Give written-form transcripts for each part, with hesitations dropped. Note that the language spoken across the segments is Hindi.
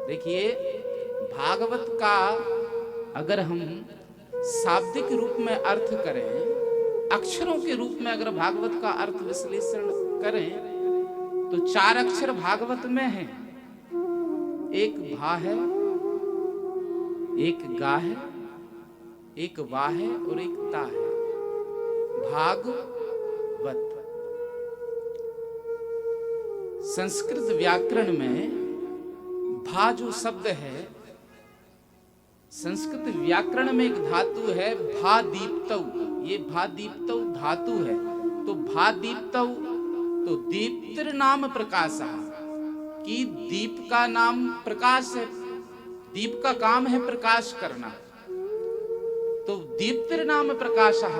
देखिए, भागवत का अगर हम शाब्दिक रूप में अर्थ करें, अक्षरों के रूप में अगर भागवत का अर्थ विश्लेषण करें, तो 4 अक्षर भागवत में हैं। एक भा है, एक गा है, एक वा है और एक ता है। भागवत। संस्कृत व्याकरण में भा जो शब्द है, संस्कृत व्याकरण में एक धातु है भा दीप्तौ। ये भा दीप्तौ धातु है। तो भा दीप्तौ, तो दीप्तिर नाम प्रकाशः, कि दीप का नाम प्रकाश है। दीप का काम है प्रकाश करना, तो दीप्तिर नाम प्रकाशः।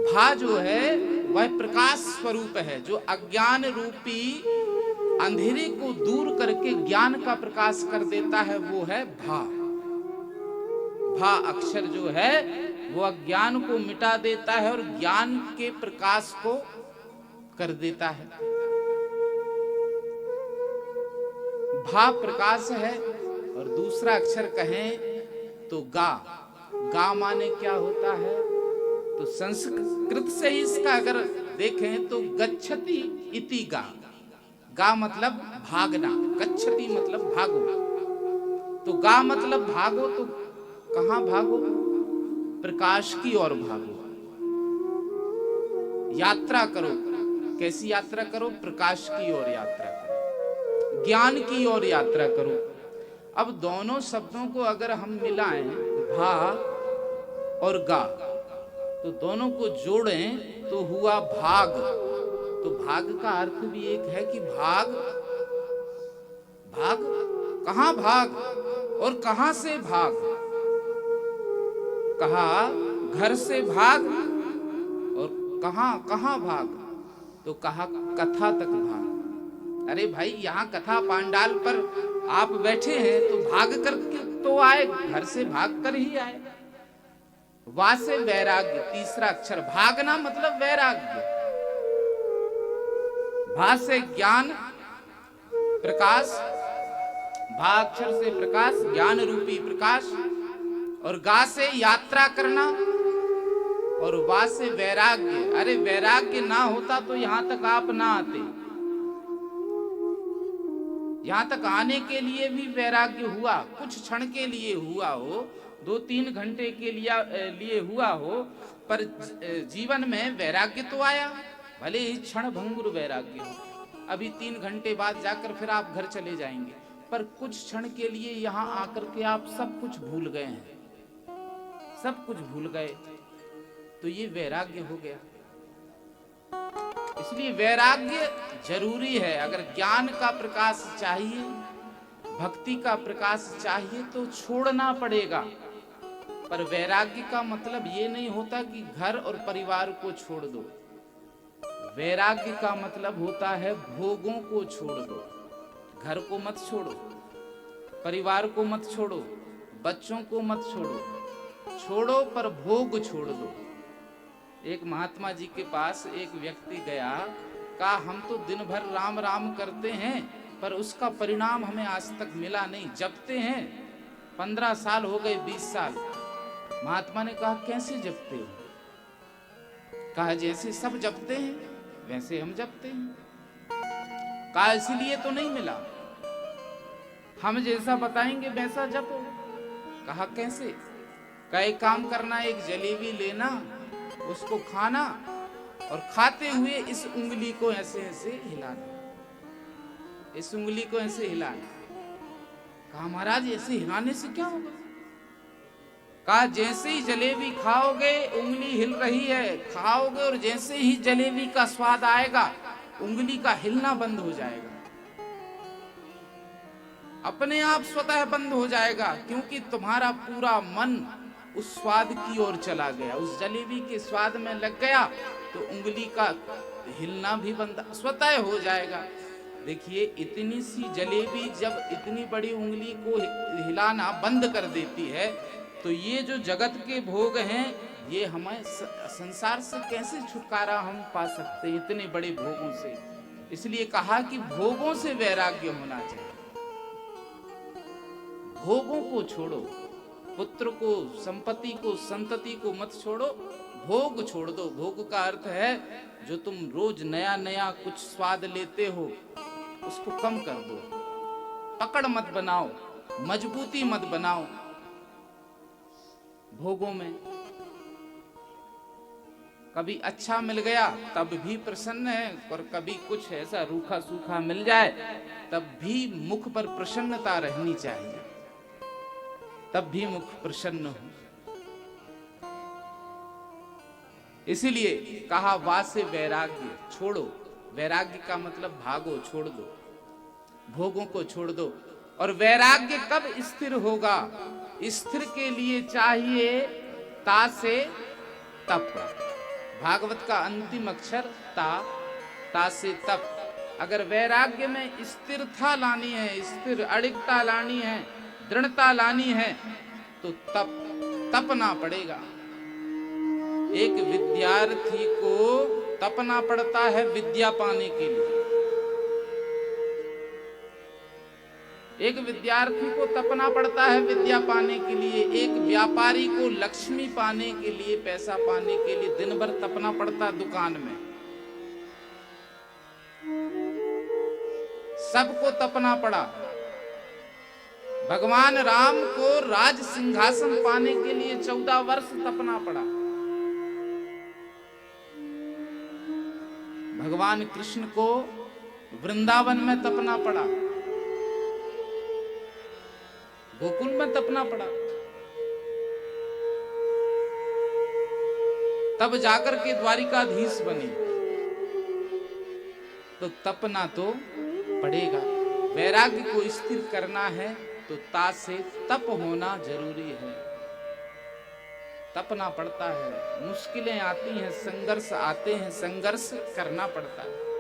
भा जो है वह प्रकाश स्वरूप है, जो अज्ञान रूपी अंधेरे को दूर करके ज्ञान का प्रकाश कर देता है, वो है भा। भा अक्षर जो है वो अज्ञान को मिटा देता है और ज्ञान के प्रकाश को कर देता है। भा प्रकाश है। और दूसरा अक्षर कहें तो गा। गा माने क्या होता है? तो संस्कृत से इसका अगर देखें तो गच्छति इति गा। गा मतलब भागना, गच्छति मतलब भागो। तो गा मतलब भागो, तो कहां भागो? प्रकाश की ओर भागो, यात्रा करो। कैसी यात्रा करो? प्रकाश की ओर यात्रा करो, ज्ञान की ओर यात्रा करो। अब दोनों शब्दों को अगर हम मिलाएं, भा और गा, तो दोनों को जोड़ें तो हुआ भाग। तो भाग का अर्थ भी एक है कि भाग। भाग कहां भाग और कहां से भाग? कहा घर से भाग और कहां भाग? तो कहा कथा तक भाग। अरे भाई, यहाँ कथा पांडाल पर आप बैठे हैं तो भाग कर तो आए, घर से भाग कर ही आए। वा से वैराग्य, तीसरा अक्षर। भागना मतलब वैराग्य। भा से ज्ञान प्रकाश, भा अक्षर से प्रकाश, ज्ञान रूपी प्रकाश। और गा से यात्रा करना, और वा से वैराग्य। अरे वैराग्य ना होता तो यहां तक आप ना आते। यहां तक आने के लिए भी वैराग्य हुआ, कुछ क्षण के लिए हुआ हो, 2-3 घंटे के लिए हुआ हो, पर जीवन में वैराग्य तो आया। भले ही क्षण भंगुर वैराग्य हो, अभी 3 घंटे बाद जाकर फिर आप घर चले जाएंगे, पर कुछ क्षण के लिए यहां आकर के आप सब कुछ भूल गए हैं, सब कुछ भूल गए। तो ये वैराग्य हो गया। इसलिए वैराग्य जरूरी है। अगर ज्ञान का प्रकाश चाहिए, भक्ति का प्रकाश चाहिए, तो छोड़ना पड़ेगा। पर वैराग्य का मतलब ये नहीं होता कि घर और परिवार को छोड़ दो। वैराग्य का मतलब होता है भोगों को छोड़ दो। घर को मत छोड़ो, परिवार को मत छोड़ो, बच्चों को मत छोड़ो, छोड़ो पर भोग छोड़ दो। एक महात्मा जी के पास एक व्यक्ति गया, कहा हम तो दिन भर राम राम करते हैं, पर उसका परिणाम हमें आज तक मिला नहीं। जपते हैं, 15 साल हो गए, 20 साल। महात्मा ने कहा कैसे जपते हो? कहा जैसे सब जपते हैं वैसे हम जपते हैं। कहा इसलिए तो नहीं मिला, हम जैसा बताएंगे वैसा जपो। कहा कैसे? कहा एक काम करना, एक जलेबी लेना, उसको खाना, और खाते हुए इस उंगली को ऐसे ऐसे हिलाना, इस उंगली को ऐसे हिलाना। कहा महाराज ऐसे हिलाने से क्या होगा? कहा जैसे ही जलेबी खाओगे उंगली हिल रही है, खाओगे और जैसे ही जलेबी का स्वाद आएगा उंगली का हिलना बंद हो जाएगा, अपने आप स्वतः बंद हो जाएगा, क्योंकि तुम्हारा पूरा मन उस स्वाद की ओर चला गया, उस जलेबी के स्वाद में लग गया, तो उंगली का हिलना भी बंद स्वतः हो जाएगा। देखिए, इतनी सी जलेबी जब इतनी बड़ी उंगली को हिलाना बंद कर देती है, तो ये जो जगत के भोग हैं, ये हमें संसार से कैसे छुटकारा हम पा सकते हैं इतने बड़े भोगों से? इसलिए कहा कि भोगों से वैराग्य होना चाहिए। भोगों को छोड़ो, पुत्र को, संपत्ति को, संतति को मत छोड़ो, भोग छोड़ दो। भोग का अर्थ है जो तुम रोज नया नया कुछ स्वाद लेते हो उसको कम कर दो। पकड़ मत बनाओ, मजबूती मत बनाओ भोगों में। कभी अच्छा मिल गया तब भी प्रसन्न है, और कभी कुछ ऐसा रूखा सूखा मिल जाए तब भी मुख पर प्रसन्नता रहनी चाहिए, तब भी मुख प्रसन्न हो। इसीलिए कहा वासे वैराग्य, छोड़ो। वैराग्य का मतलब भागो, छोड़ दो, भोगों को छोड़ दो। और वैराग्य कब स्थिर होगा? स्थिर के लिए चाहिए ता से तप। भागवत का अंतिम अक्षर ता, ता से तप। अगर वैराग्य में स्थिरता लानी है, स्थिर अडिगता लानी है, दृढ़ता लानी है तो तपना पड़ेगा। एक विद्यार्थी को तपना पड़ता है विद्या पाने के लिए। एक विद्यार्थी को तपना पड़ता है विद्या पाने के लिए। एक व्यापारी को लक्ष्मी पाने के लिए, पैसा पाने के लिए दिन भर तपना पड़ता है दुकान में। सबको तपना पड़ा। भगवान राम को राज सिंहासन पाने के लिए 14 वर्ष तपना पड़ा। भगवान कृष्ण को वृंदावन में तपना पड़ा, गोकुल में तपना पड़ा, तब जाकर के द्वारिकाधीश बने। तो तपना तो पड़ेगा। वैराग्य को स्थिर करना है तो ता से तप होना जरूरी है। तपना पड़ता है, मुश्किलें आती हैं, संघर्ष आते हैं, संघर्ष करना पड़ता है।